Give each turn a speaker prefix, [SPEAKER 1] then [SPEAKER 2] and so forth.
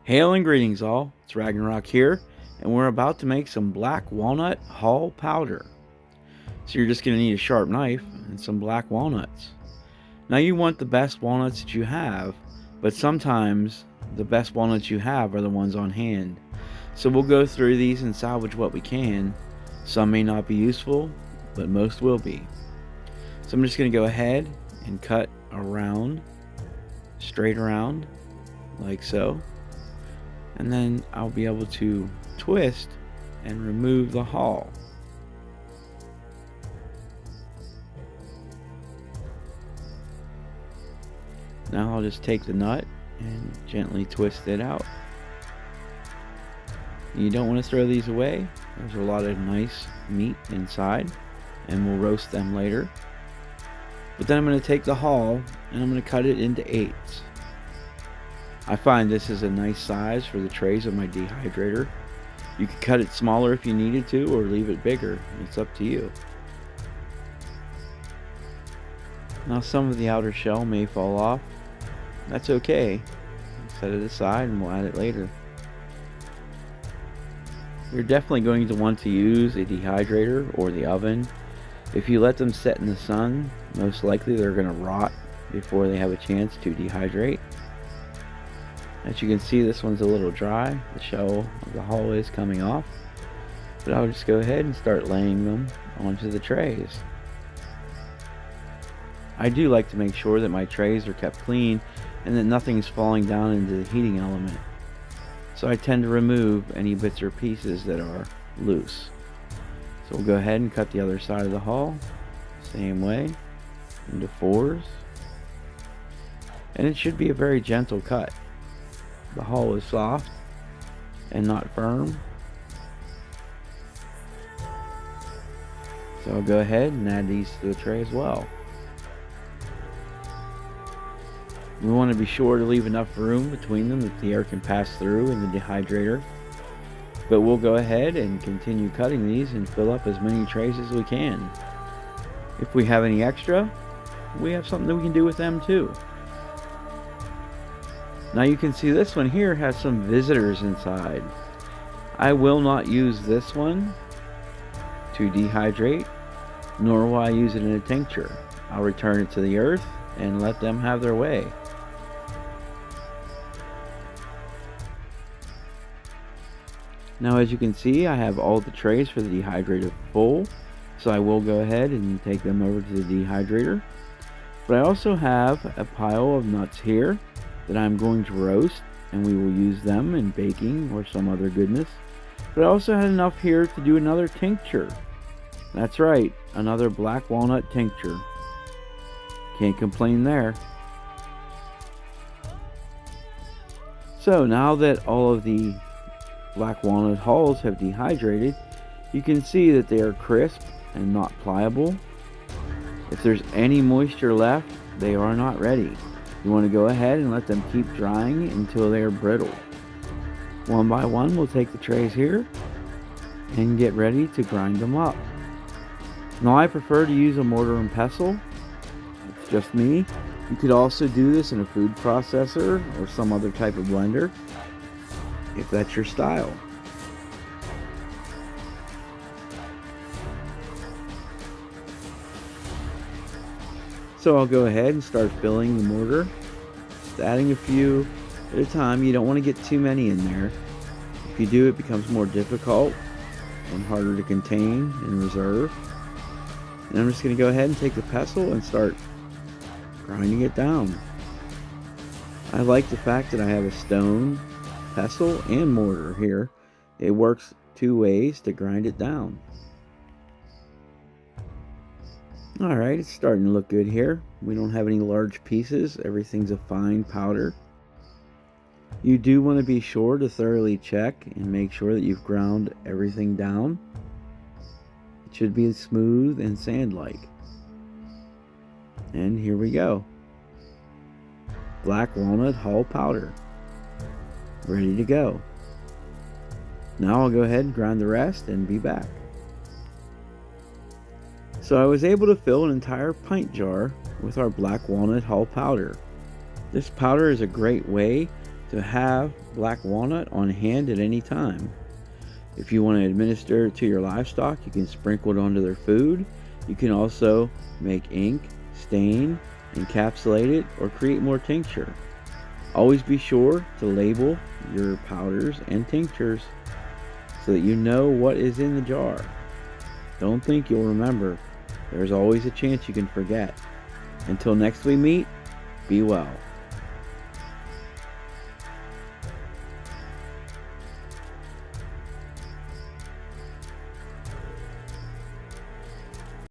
[SPEAKER 1] Hail and greetings all, it's Ragnarok here, and we're about to make some black walnut hull powder. So you're just going to need a sharp knife and some black walnuts. Now you want the best walnuts that you have, but sometimes the best walnuts you have are the ones on hand. So we'll go through these and salvage what we can. Some may not be useful, but most will be. So I'm just going to go ahead and cut around, straight around, like so. And then I'll be able to twist and remove the hull. Now I'll just take the nut and gently twist it out. You don't want to throw these away. There's a lot of nice meat inside, and we'll roast them later. But then I'm going to take the hull and I'm going to cut it into eighths. I find this is a nice size for the trays of my dehydrator. You could cut it smaller if you needed to, or leave it bigger. It's up to you. Now some of the outer shell may fall off. That's okay. Set it aside and we'll add it later. You're definitely going to want to use a dehydrator or the oven. If you let them set in the sun, most likely they're going to rot before they have a chance to dehydrate. As you can see, this one's a little dry. The shell of the hull is coming off. But I'll just go ahead and start laying them onto the trays. I do like to make sure that my trays are kept clean and that nothing's falling down into the heating element. So I tend to remove any bits or pieces that are loose. So we'll go ahead and cut the other side of the hull, same way, into fours. And it should be a very gentle cut. The hull is soft and not firm. So I'll go ahead and add these to the tray as well. We want to be sure to leave enough room between them that the air can pass through in the dehydrator. But we'll go ahead and continue cutting these and fill up as many trays as we can. If we have any extra, we have something that we can do with them too. Now you can see this one here has some visitors inside. I will not use this one to dehydrate, nor will I use it in a tincture. I'll return it to the earth and let them have their way. Now as you can see, I have all the trays for the dehydrator full, so I will go ahead and take them over to the dehydrator. But I also have a pile of nuts here that I'm going to roast, and we will use them in baking or some other goodness. But I also had enough here to do another tincture. That's right, another black walnut tincture. Can't complain there. So now that all of the black walnut hulls have dehydrated, you can see that they are crisp and not pliable. If there's any moisture left, they are not ready. You want to go ahead and let them keep drying until they are brittle. One by one, we'll take the trays here and get ready to grind them up. Now I prefer to use a mortar and pestle. It's just me. You could also do this in a food processor or some other type of blender, if that's your style. So I'll go ahead and start filling the mortar, just adding a few at a time. You don't want to get too many in there. If you do, it becomes more difficult and harder to contain and reserve. And I'm just going to go ahead and take the pestle and start grinding it down. I like the fact that I have a stone pestle and mortar here. It works two ways to grind it down. Alright, it's starting to look good here. We don't have any large pieces. Everything's a fine powder. You do want to be sure to thoroughly check and make sure that you've ground everything down. It should be smooth and sand-like. And here we go. Black walnut hull powder. Ready to go. Now I'll go ahead and grind the rest and be back. So I was able to fill an entire pint jar with our black walnut hull powder. This powder is a great way to have black walnut on hand at any time. If you want to administer it to your livestock, you can sprinkle it onto their food. You can also make ink, stain, encapsulate it, or create more tincture. Always be sure to label your powders and tinctures so that you know what is in the jar. Don't think you'll remember. There's always a chance you can forget. Until next we meet, be well.